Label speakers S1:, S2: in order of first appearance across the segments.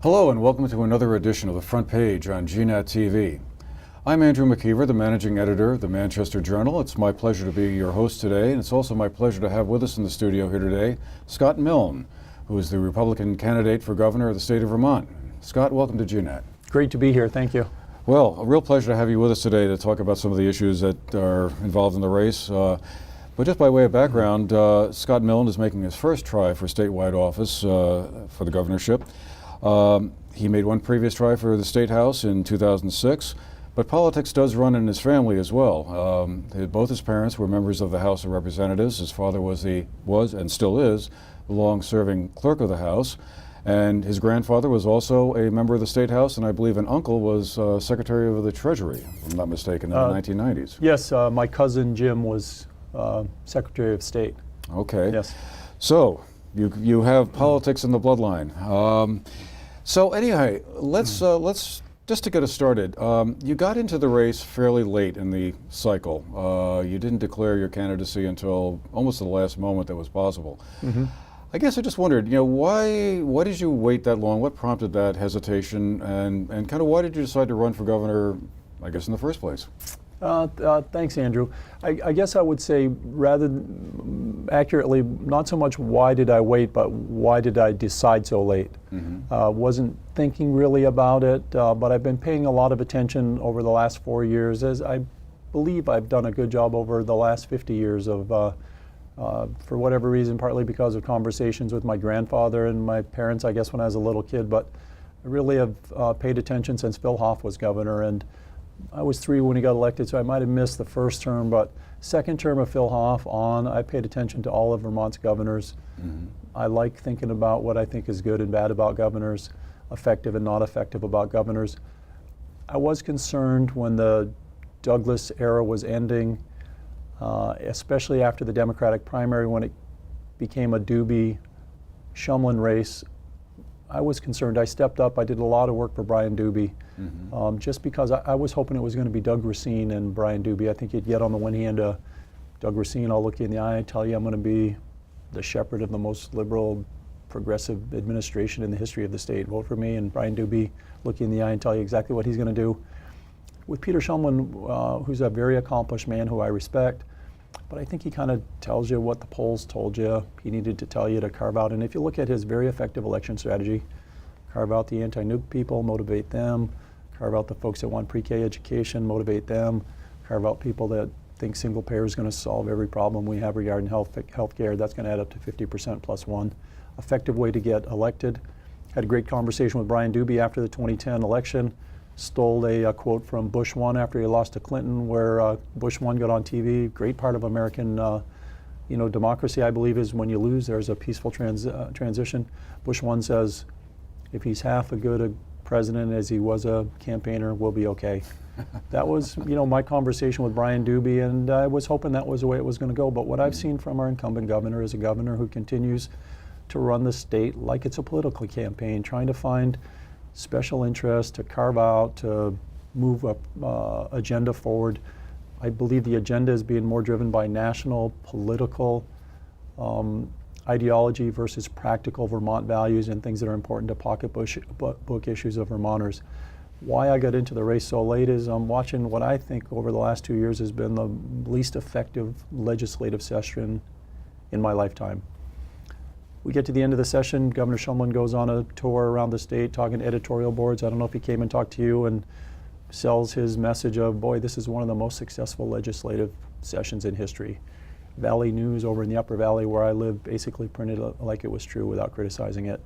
S1: Hello and welcome to another edition of the Front Page on GNAT TV. I'm Andrew McKeever, the managing editor of the Manchester Journal. It's my pleasure to be your host today, and it's also my pleasure to have with us in the studio here today Scott Milne, who is the Republican candidate for governor of the state of Vermont. Scott, welcome to GNAT.
S2: Great to be here, thank you.
S1: Well, a real pleasure to have you with us today to talk about some of the issues that are involved in the race. But just by way of background, Scott Milne is making his first try for statewide office for the governorship. He made one previous try for the State House in 2006, but politics does run in his family as well. Both his parents were members of the House of Representatives. His father was and still is the long-serving clerk of the House, and his grandfather was also a member of the State House, and I believe an uncle was Secretary of the Treasury, if I'm not mistaken, in the 1990s.
S2: Yes, my cousin Jim was Secretary of State.
S1: Okay.
S2: Yes.
S1: So you have politics in the bloodline. So anyway, let's just to get us started. You got into the race fairly late in the cycle. You didn't declare your candidacy until almost the last moment that was possible. Mm-hmm. I guess I just wondered, why did you wait that long? What prompted that hesitation, and kind of why did you decide to run for governor, I guess, in the first place?
S2: Thanks, Andrew. I guess I would say, rather accurately, not so much why did I wait, but why did I decide so late? Mm-hmm. Wasn't thinking really about it, but I've been paying a lot of attention over the last 4 years, as I believe I've done a good job over the last 50 years of, for whatever reason, partly because of conversations with my grandfather and my parents, I guess, when I was a little kid, but I really have paid attention since Phil Hoff was governor, and I was 3 when he got elected, so I might have missed the first term, but second term of Phil Hoff on, I paid attention to all of Vermont's governors. Mm-hmm. I like thinking about what I think is good and bad about governors, effective and not effective about governors. I was concerned when the Douglas era was ending, especially after the Democratic primary, when it became a Doobie-Shumlin race. I was concerned. I stepped up. I did a lot of work for Brian Doobie, mm-hmm. Just because I was hoping it was going to be Doug Racine and Brian Doobie. I think you'd get on the one hand, Doug Racine, I'll look you in the eye and tell you I'm going to be the shepherd of the most liberal, progressive administration in the history of the state. Vote for me. And Brian Doobie, look you in the eye and tell you exactly what he's going to do. With Peter Shumlin, who's a very accomplished man who I respect, but I think he kind of tells you what the polls told you he needed to tell you to carve out. And if you look at his very effective election strategy, carve out the anti-nuke people, motivate them, carve out the folks that want pre-K education, motivate them, carve out people that think single payer is going to solve every problem we have regarding health care. That's going to add up to 50% plus one. Effective way to get elected. Had a great conversation with Brian Doobie after the 2010 election. Stole a quote from Bush 1 after he lost to Clinton, where Bush 1 got on TV. Great part of American democracy, I believe, is when you lose, there's a peaceful transition. Bush 1 says, if he's half as good a president as he was a campaigner, we'll be okay. That was, my conversation with Brian Doobie, and I was hoping that was the way it was going to go. But what I've seen from our incumbent governor is a governor who continues to run the state like it's a political campaign, trying to find special interest to carve out, to move a agenda forward. I believe the agenda is being more driven by national political ideology versus practical Vermont values and things that are important to pocketbook issues of Vermonters. Why I got into the race so late is I'm watching what I think over the last 2 years has been the least effective legislative session in my lifetime. We get to the end of the session, Governor Shumlin goes on a tour around the state talking to editorial boards. I don't know if he came and talked to you, and sells his message of, boy, this is one of the most successful legislative sessions in history. Valley News over in the Upper Valley where I live basically printed it like it was true without criticizing it.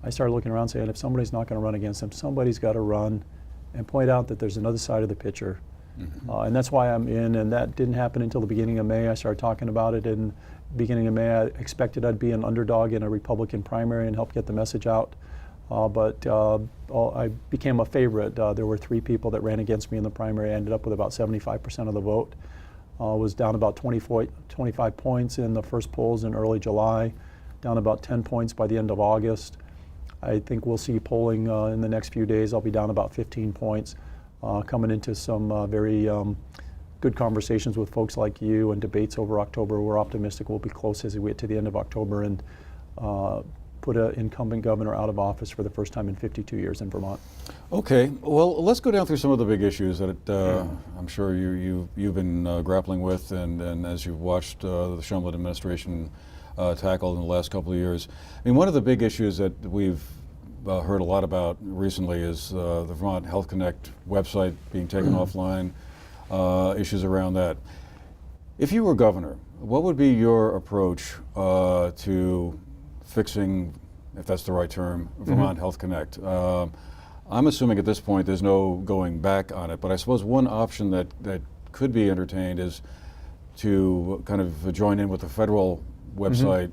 S2: I started looking around saying, if somebody's not going to run against him, somebody's got to run and point out that there's another side of the picture. Mm-hmm. And that's why I'm in, and that didn't happen until the beginning of May. I started talking about it in beginning of May. I expected I'd be an underdog in a Republican primary and help get the message out. But I became a favorite. There were 3 people that ran against me in the primary. I ended up with about 75% of the vote. Was down about 25 points in the first polls in early July, down about 10 points by the end of August. I think we'll see polling in the next few days. I'll be down about 15 points. Coming into some very good conversations with folks like you and debates over October. We're optimistic we'll be close as we get to the end of October, and put an incumbent governor out of office for the first time in 52 years in Vermont.
S1: Okay, well, let's go down through some of the big issues that I'm sure you've been grappling with, and as you've watched the Shumlin administration tackle in the last couple of years. I mean, one of the big issues that we've heard a lot about recently is the Vermont Health Connect website being taken offline, issues around that. If you were governor, what would be your approach to fixing, if that's the right term, Vermont Health Connect? I'm assuming at this point there's no going back on it, but I suppose one option that could be entertained is to kind of join in with the federal website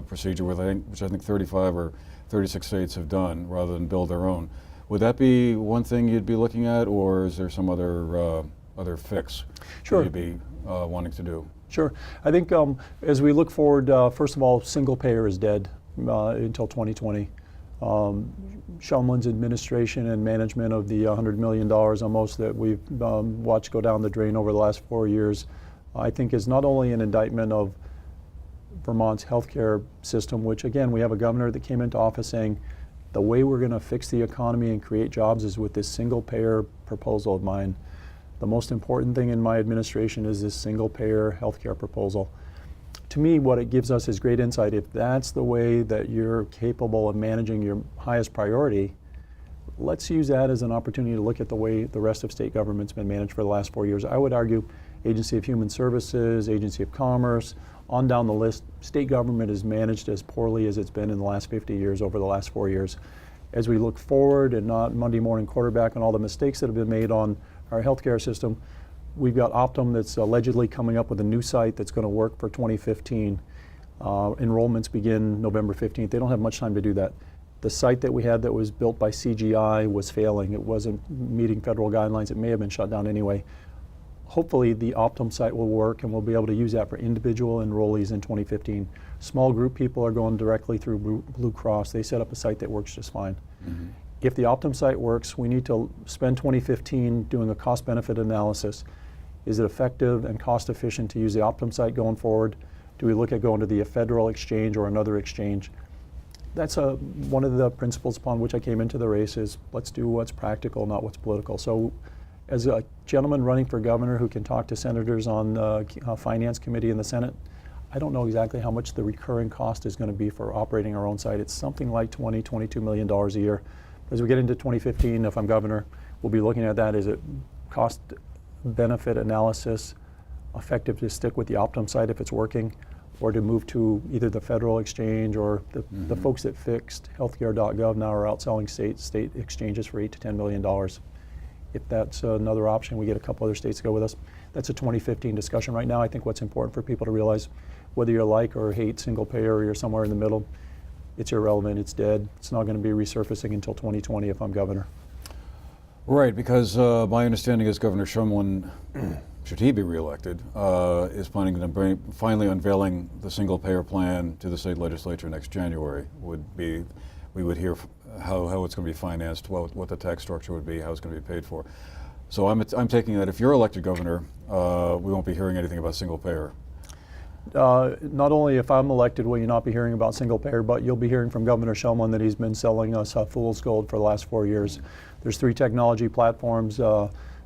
S1: procedure, which I think 35 or 36 states have done, rather than build their own. Would that be one thing you'd be looking at, or is there some other fix
S2: Sure.
S1: that you'd be wanting to do?
S2: Sure. I think as we look forward, first of all, single payer is dead until 2020. Shumlin's administration and management of the $100 million almost that we've watched go down the drain over the last 4 years, I think is not only an indictment of Vermont's healthcare system, which again, we have a governor that came into office saying the way we're going to fix the economy and create jobs is with this single payer proposal of mine. The most important thing in my administration is this single payer healthcare proposal. To me, what it gives us is great insight. If that's the way that you're capable of managing your highest priority, let's use that as an opportunity to look at the way the rest of state government's been managed for the last 4 years. I would argue Agency of Human Services, Agency of Commerce, on down the list, state government is managed as poorly as it's been in the last 50 years over the last 4 years. As we look forward and not Monday morning quarterback on all the mistakes that have been made on our healthcare system, we've got Optum that's allegedly coming up with a new site that's going to work for 2015. Enrollments begin November 15th. They don't have much time to do that. The site that we had that was built by CGI was failing. It wasn't meeting federal guidelines. It may have been shut down anyway. Hopefully the Optum site will work and we'll be able to use that for individual enrollees in 2015. Small group people are going directly through Blue Cross. They set up a site that works just fine. If the Optum site works, we need to spend 2015 doing a cost-benefit analysis. Is it effective and cost-efficient to use the Optum site going forward? Do we look at going to the federal exchange or another exchange? That's one of the principles upon which I came into the race is let's do what's practical, not what's political. So as a gentleman running for governor who can talk to senators on the Finance Committee in the Senate, I don't know exactly how much the recurring cost is going to be for operating our own site. It's something like $22 million a year. As we get into 2015, if I'm governor, we'll be looking at that. Is it cost benefit analysis effective to stick with the Optum site if it's working, or to move to either the federal exchange or the folks that fixed healthcare.gov now are out selling state exchanges for $8 to $10 million. If that's another option, we get a couple other states to go with us. That's a 2015 discussion. Right now, I think what's important for people to realize, whether you like or hate single payer or you're somewhere in the middle, it's irrelevant, it's dead. It's not going to be resurfacing until 2020 if I'm governor.
S1: Right, because my understanding is Governor Shumlin, should he be reelected, is planning to finally unveiling the single payer plan to the state legislature next January. We would hear how it's going to be financed, what the tax structure would be, how it's going to be paid for. So I'm taking that if you're elected governor, we won't be hearing anything about single payer.
S2: Not only if I'm elected will you not be hearing about single payer, but you'll be hearing from Governor Shumlin that he's been selling us fool's gold for the last 4 years. There's 3 technology platforms.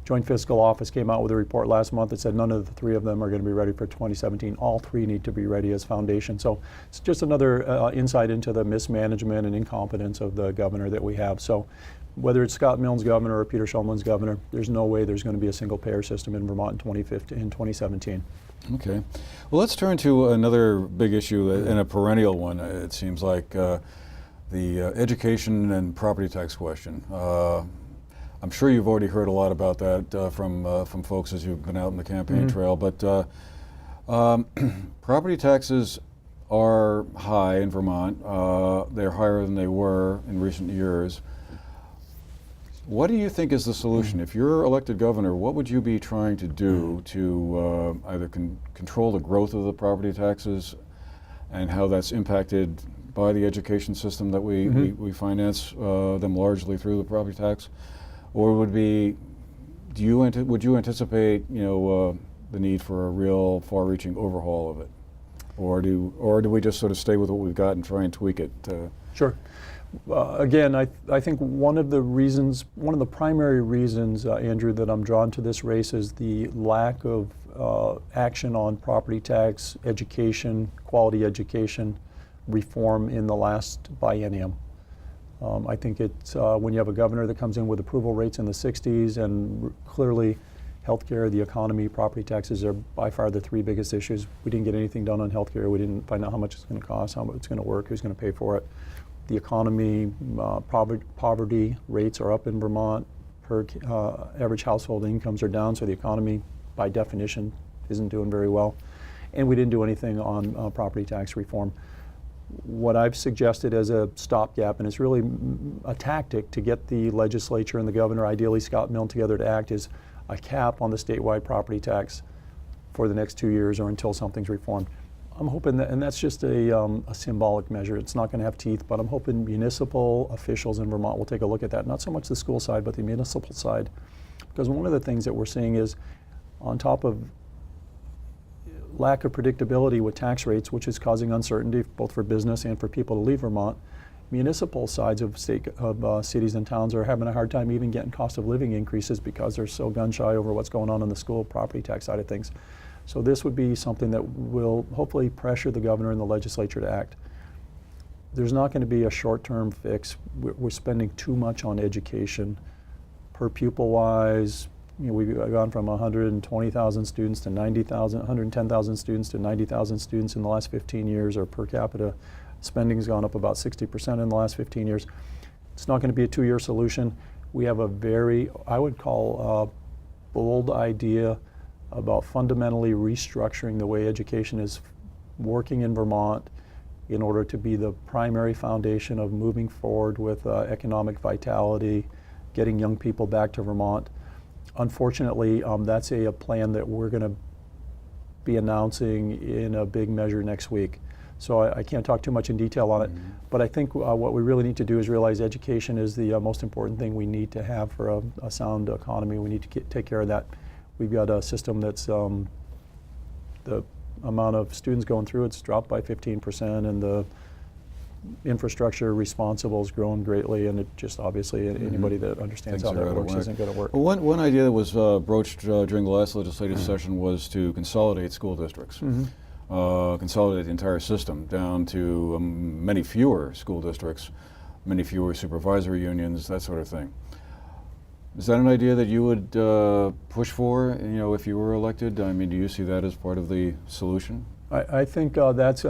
S2: Joint Fiscal Office came out with a report last month that said none of the 3 of them are going to be ready for 2017. All 3 need to be ready as foundation. So it's just another insight into the mismanagement and incompetence of the governor that we have. So whether it's Scott Milne's governor or Peter Shumlin's governor, there's no way there's going to be a single payer system in Vermont in 2017.
S1: Okay. Well, let's turn to another big issue and a perennial one, it seems like, the education and property tax question. I'm sure you've already heard a lot about that from folks as you've been out in the campaign trail, but property taxes are high in Vermont. They're higher than they were in recent years. What do you think is the solution? If you're elected governor, what would you be trying to do to either control the growth of the property taxes and how that's impacted by the education system that we finance them largely through the property tax? Or would you anticipate the need for a real far-reaching overhaul of it? or do we just sort of stay with what we've got and try and tweak it?
S2: Sure. Again, I think one of the primary reasons, Andrew, that I'm drawn to this race is the lack of action on property tax, education, quality education reform in the last biennium. I think it's when you have a governor that comes in with approval rates in the 60s, and clearly healthcare, the economy, property taxes are by far the three biggest issues. We didn't get anything done on healthcare. We didn't find out how much it's going to cost, how much it's going to work, who's going to pay for it. The economy, poverty rates are up in Vermont. Average household incomes are down, so the economy, by definition, isn't doing very well. And we didn't do anything on property tax reform. What I've suggested as a stopgap, and it's really a tactic to get the legislature and the governor, ideally Scott Milne, together to act, is a cap on the statewide property tax for the next 2 years or until something's reformed. I'm hoping that, and that's just a symbolic measure. It's not going to have teeth, but I'm hoping municipal officials in Vermont will take a look at that. Not so much the school side, but the municipal side. Because one of the things that we're seeing is, on top of lack of predictability with tax rates, which is causing uncertainty both for business and for people to leave Vermont, municipal sides of cities and towns are having a hard time even getting cost of living increases because they're so gun shy over what's going on the school property tax side of things. So this would be something that will hopefully pressure the governor and the legislature to act. There's not going to be a short-term fix. We're spending too much on education. Per pupil-wise, we've gone from 120,000 students to 90,000, 110,000 students to 90,000 students in the last 15 years. Our per capita spending's gone up about 60% in the last 15 years. It's not going to be a 2-year solution. We have a very, I would call, bold idea about fundamentally restructuring the way education is working in Vermont in order to be the primary foundation of moving forward with economic vitality, getting young people back to Vermont. Unfortunately, that's a plan that we're going to be announcing in a big measure next week. So I can't talk too much in detail on it, but I think what we really need to do is realize education is the most important thing we need to have for a sound economy. We need to take care of that. We've got a system that's the amount of students going through it's dropped by 15%, and the infrastructure responsible has grown greatly, and it just obviously anybody that understands how that works isn't going to work.
S1: Well, one idea that was broached during the last legislative session was to consolidate school districts. Consolidate the entire system down to many fewer school districts, many fewer supervisory unions, that sort of thing. Is that an idea that you would push for, if you were elected? I mean, do you see that as part of the solution?
S2: I think that's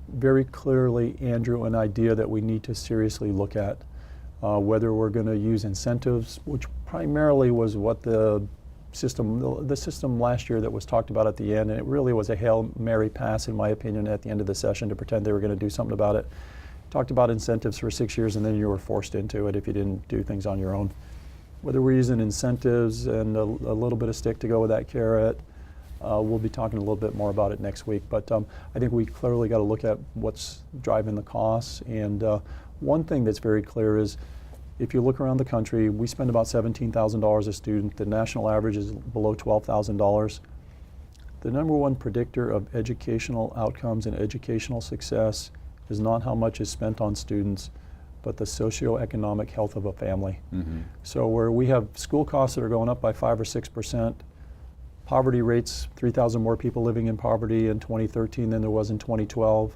S2: very clearly, Andrew, an idea that we need to seriously look at. Whether we're going to use incentives, which primarily was what the system last year that was talked about at the end, and it really was a Hail Mary pass, in my opinion, at the end of the session to pretend they were going to do something about it. Talked about incentives for 6 years, and then you were forced into it if you didn't do things on your own. Whether we're using incentives and a little bit of stick to go with that carrot, we'll be talking a little bit more about it next week. But I think we clearly got to look at what's driving the costs. And one thing that's very clear is, if you look around the country, we spend about $17,000 a student. The national average is below $12,000. The number one predictor of educational outcomes and educational success is not how much is spent on students, but the socioeconomic health of a family. So where we have school costs that are going up by 5 or 6%, poverty rates, 3,000 more people living in poverty in 2013 than there was in 2012,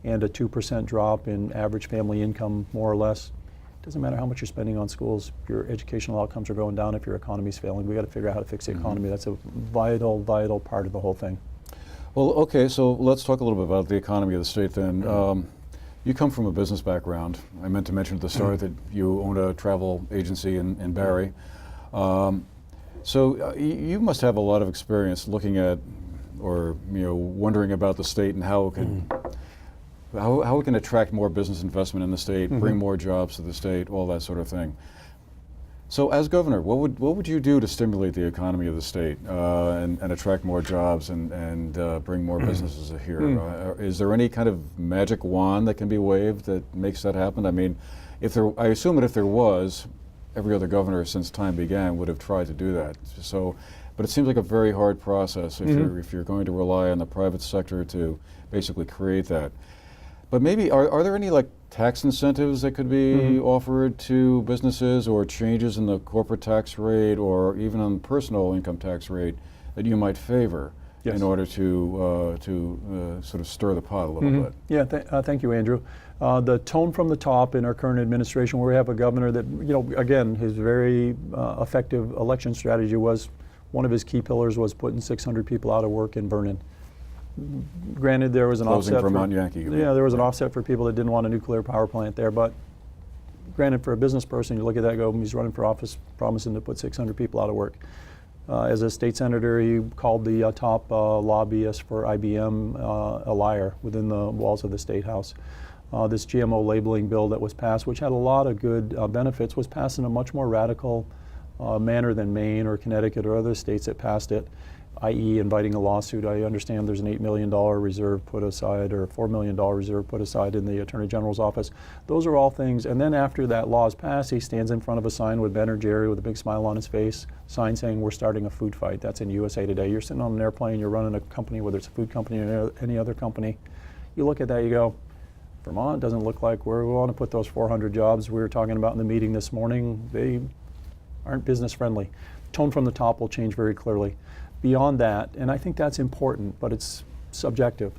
S2: and a 2% drop in average family income, more or less. It doesn't matter how much you're spending on schools, your educational outcomes are going down if your economy's failing. We got to figure out how to fix the economy. That's a vital, vital part of the whole thing.
S1: Well, okay, so let's talk a little bit about the economy of the state then. You come from a business background. I meant to mention at the start that you own a travel agency in Barrie. So you must have a lot of experience looking at, or wondering about the state and how it can, how it can attract more business investment in the state, bring more jobs to the state, all that sort of thing. So as governor, what would you do to stimulate the economy of the state and attract more jobs and bring more businesses here? Is there any kind of magic wand that can be waved that makes that happen? I mean, I assume that if there was, every other governor since time began would have tried to do that. So, But it seems like a very hard process
S2: Mm-hmm.
S1: if you're going to rely on the private sector to basically create that. But maybe are there any like tax incentives that could be
S2: Mm-hmm.
S1: offered to businesses, or changes in the corporate tax rate, or even on the personal income tax rate that you might favor
S2: Yes.
S1: in order to sort of stir the pot a little
S2: Mhm.
S1: bit?
S2: Yeah, thank you, Andrew. The tone from the top in our current administration, where we have a governor that, again, his very effective election strategy was, one of his key pillars was putting 600 people out of work in Vernon. Granted, there was an
S1: Closing
S2: offset
S1: Vermont Yankee.
S2: yeah, there was an offset for people that didn't want a nuclear power plant there, but granted, for a business person, you look at that and go, he's running for office promising to put 600 people out of work. As a state senator, he called the top lobbyist for IBM a liar within the walls of the State House. This GMO labeling bill that was passed, which had a lot of good benefits, was passed in a much more radical manner than Maine or Connecticut or other states that passed it, i.e. inviting a lawsuit. I understand there's an $8 million reserve put aside, or $4 million reserve put aside in the Attorney General's office. Those are all things, and then after that law is passed, he stands in front of a sign with Ben or Jerry with a big smile on his face, sign saying, "We're starting a food fight." That's in USA Today. You're sitting on an airplane, you're running a company, whether it's a food company or any other company. You look at that, you go, Vermont doesn't look like where we want to put those 400 jobs we were talking about in the meeting this morning. They aren't business friendly. Tone from the top will change very clearly. Beyond that, and I think that's important, but it's subjective.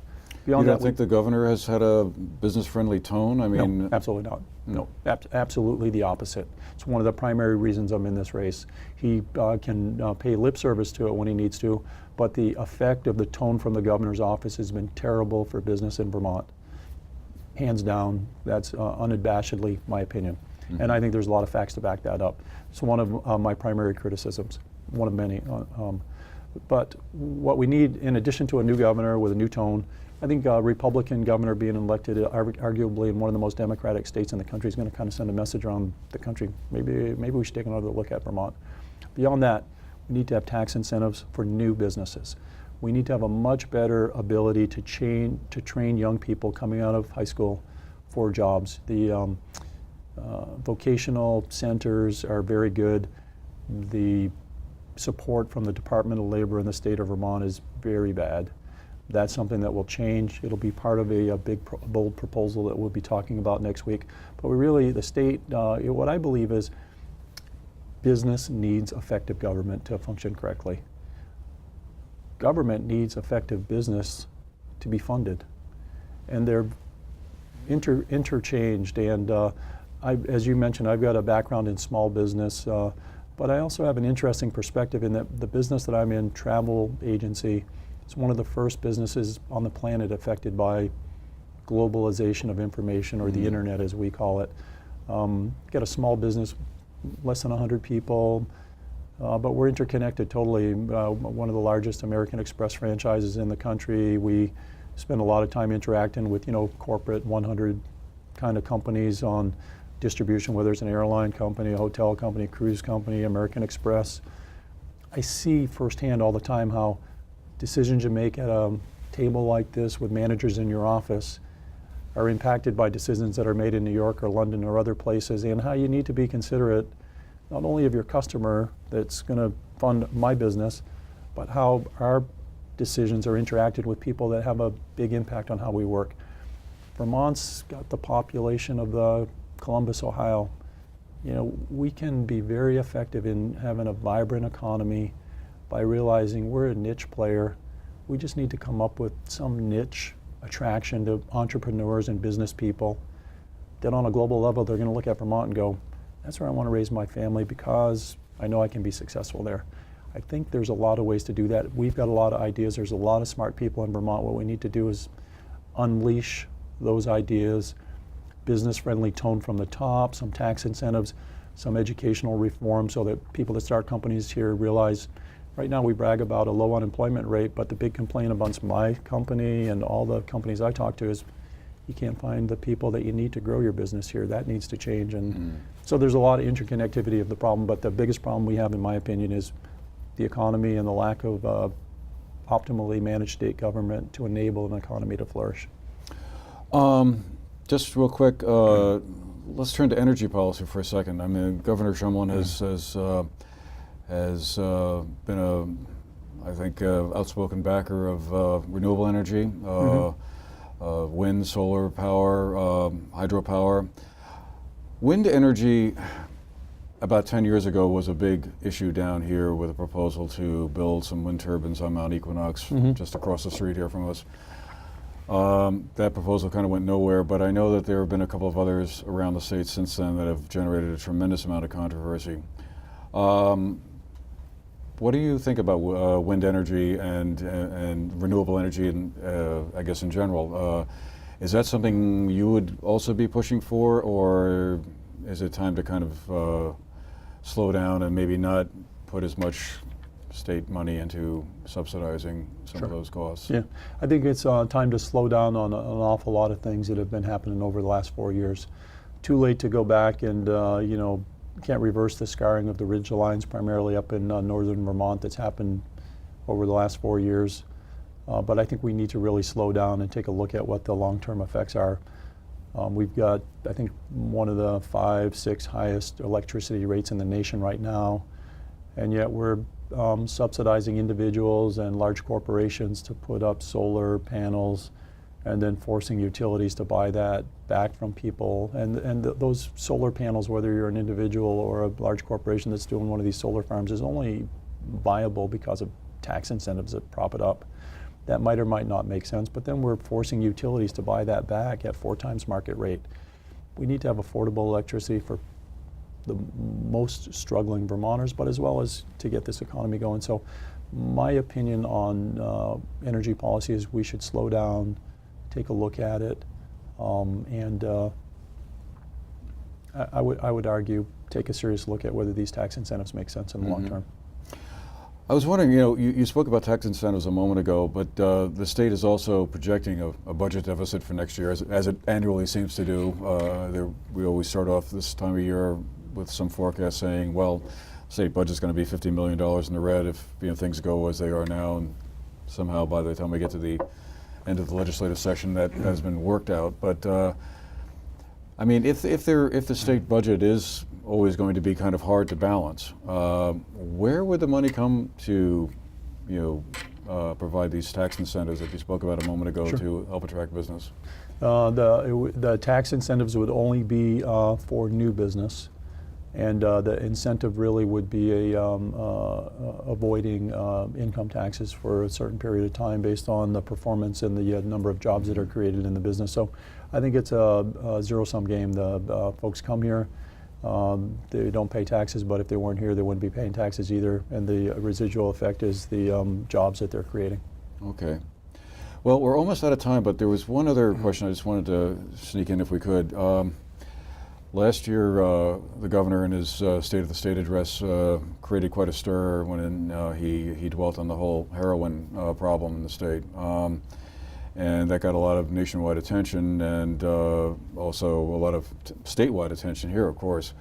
S2: Beyond
S1: You don't
S2: that,
S1: think the governor has had a business-friendly tone? I mean,
S2: no, absolutely not. No, absolutely the opposite. It's one of the primary reasons I'm in this race. He can pay lip service to it when he needs to, but the effect of the tone from the governor's office has been terrible for business in Vermont. Hands down, that's unabashedly my opinion.
S1: Mm-hmm.
S2: And I think there's a lot of facts to back that up. It's one of my primary criticisms, one of many. But what we need, in addition to a new governor with a new tone, I think a Republican governor being elected, arguably in one of the most democratic states in the country, is going to kind of send a message around the country. Maybe we should take another look at Vermont. Beyond that, we need to have tax incentives for new businesses. We need to have a much better ability to train young people coming out of high school for jobs. The vocational centers are very good. The support from the Department of Labor in the state of Vermont is very bad. That's something that will change. It'll be part of a big, bold proposal that we'll be talking about next week. But we really, the state, what I believe is business needs effective government to function correctly. Government needs effective business to be funded. And they're interchanged. And as you mentioned, I've got a background in small business, but I also have an interesting perspective in that the business that I'm in, travel agency, it's one of the first businesses on the planet affected by globalization of information, or the internet as we call it. Got a small business, less than 100 people, but we're interconnected totally. One of the largest American Express franchises in the country. We spend a lot of time interacting with corporate 100 kind of companies on distribution, whether it's an airline company, a hotel company, cruise company, American Express. I see firsthand all the time how decisions you make at a table like this with managers in your office are impacted by decisions that are made in New York or London or other places, and how you need to be considerate not only of your customer that's going to fund my business, but how our decisions are interacted with people that have a big impact on how we work. Vermont's got the population of the Columbus, Ohio. We can be very effective in having a vibrant economy by realizing we're a niche player. We just need to come up with some niche attraction to entrepreneurs and business people that on a global level, they're going to look at Vermont and go, that's where I want to raise my family because I know I can be successful there. I think there's a lot of ways to do that. We've got a lot of ideas. There's a lot of smart people in Vermont. What we need to do is unleash those ideas, business-friendly tone from the top, some tax incentives, some educational reform so that people that start companies here realize, right now we brag about a low unemployment rate, but the big complaint amongst my company and all the companies I talk to is you can't find the people that you need to grow your business here. That needs to change. And so there's a lot of interconnectivity of the problem, but the biggest problem we have, in my opinion, is the economy and the lack of optimally managed state government to enable an economy to flourish.
S1: Just real quick, let's turn to energy policy for a second. I mean, Governor Shumlin has has been I think, outspoken backer of renewable energy, wind, solar power, hydropower. Wind energy, about 10 years ago, was a big issue down here with a proposal to build some wind turbines on Mount Equinox, just across the street here from us. That proposal kind of went nowhere, but I know that there have been a couple of others around the state since then that have generated a tremendous amount of controversy. What do you think about wind energy and renewable energy, and I guess in general? Is that something you would also be pushing for, or is it time to kind of slow down and maybe not put as much state money into subsidizing some of those costs?
S2: Yeah, I think it's time to slow down on an awful lot of things that have been happening over the last 4 years. Too late to go back and, you know, can't reverse the scarring of the ridge lines, primarily up in northern Vermont, that's happened over the last 4 years. But I think we need to really slow down and take a look at what the long-term effects are. We've got, I think, one of the 5, 6 highest electricity rates in the nation right now, and yet we're subsidizing individuals and large corporations to put up solar panels, and then forcing utilities to buy that back from people. And those solar panels, whether you're an individual or a large corporation that's doing one of these solar farms, is only viable because of tax incentives that prop it up. That might or might not make sense, but then we're forcing utilities to buy that back at 4 times market rate. We need to have affordable electricity for the most struggling Vermonters, but as well as to get this economy going. So my opinion on energy policy is we should slow down, take a look at it, and I would argue take a serious look at whether these tax incentives make sense in the long term.
S1: I was wondering, you know, you spoke about tax incentives a moment ago, but the state is also projecting a budget deficit for next year, as it annually seems to do. We always start off this time of year with some forecast saying, well, state budget's going to be $50 million in the red if, you know, things go as they are now, and somehow by the time we get to the end of the legislative session that has been worked out. But I mean, if the state budget is always going to be kind of hard to balance, where would the money come to, you know, provide these tax incentives that you spoke about a moment ago to help attract business?
S2: The tax incentives would only be for new business, and the incentive really would be avoiding income taxes for a certain period of time based on the performance and the number of jobs that are created in the business. So I think it's a zero-sum game. The folks come here, they don't pay taxes, but if they weren't here, they wouldn't be paying taxes either, and the residual effect is the jobs that they're creating.
S1: Okay. Well, we're almost out of time, but there was one other question I just wanted to sneak in if we could. Last year, the governor in his State of the State address created quite a stir when he dwelt on the whole heroin problem in the state. And that got a lot of nationwide attention, and also a lot of statewide attention here, of course.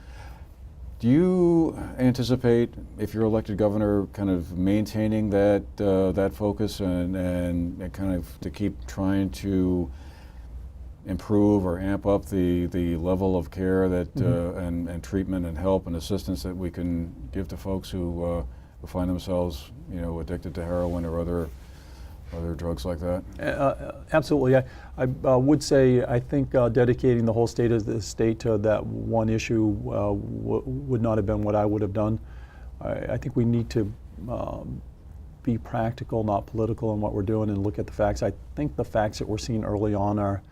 S1: Do you anticipate, if you're elected governor, kind of maintaining that focus and kind of to keep trying to improve or amp up the level of care that and treatment and help and assistance that we can give to folks who find themselves, you know, addicted to heroin or other drugs like that?
S2: Absolutely. I would say I think dedicating the whole state of the state to that one issue would not have been what I would have done. I think we need to be practical, not political, in what we're doing and look at the facts. I think the facts that we're seeing early on are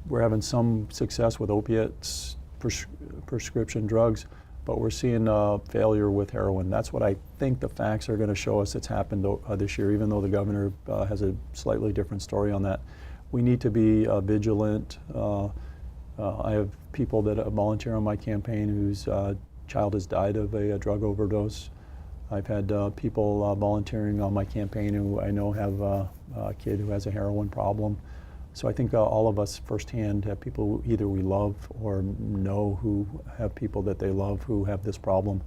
S2: we're having some success with opiates, prescription drugs, but we're seeing failure with heroin. That's what I think the facts are going to show us that's happened this year, even though the governor has a slightly different story on that. We need to be vigilant. I have people that volunteer on my campaign whose child has died of a drug overdose. I've had people volunteering on my campaign who I know have a kid who has a heroin problem. So I think all of us firsthand have people who either we love or know who have people that they love who have this problem.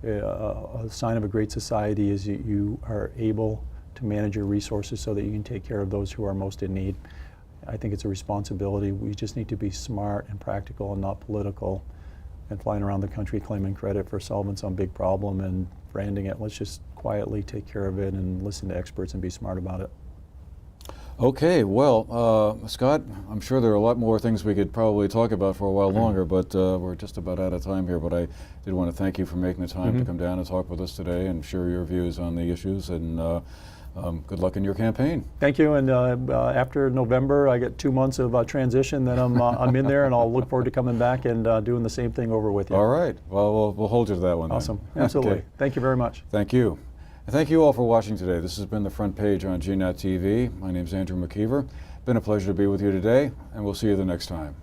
S2: A sign of a great society is you are able to manage your resources so that you can take care of those who are most in need. I think it's a responsibility. We just need to be smart and practical and not political. and flying around the country claiming credit for solving some big problem and branding it. Let's just quietly take care of it and listen to experts and be smart about it.
S1: Okay, well, Scott, I'm sure there are a lot more things we could probably talk about for a while longer, but we're just about out of time here. But I did want to thank you for making the time to come down and talk with us today and share your views on the issues, and good luck in your campaign.
S2: Thank you, and after November, I get 2 months of transition, then I'm in there, and I'll look forward to coming back and doing the same thing over with you.
S1: All right, well, we'll hold you to that one.
S2: Awesome,
S1: then.
S2: absolutely.
S1: Okay.
S2: Thank you very much.
S1: Thank you. And thank you all for watching today. This has been The Front Page on GNAT TV. My name is Andrew McKeever. Been a pleasure to be with you today, and we'll see you the next time.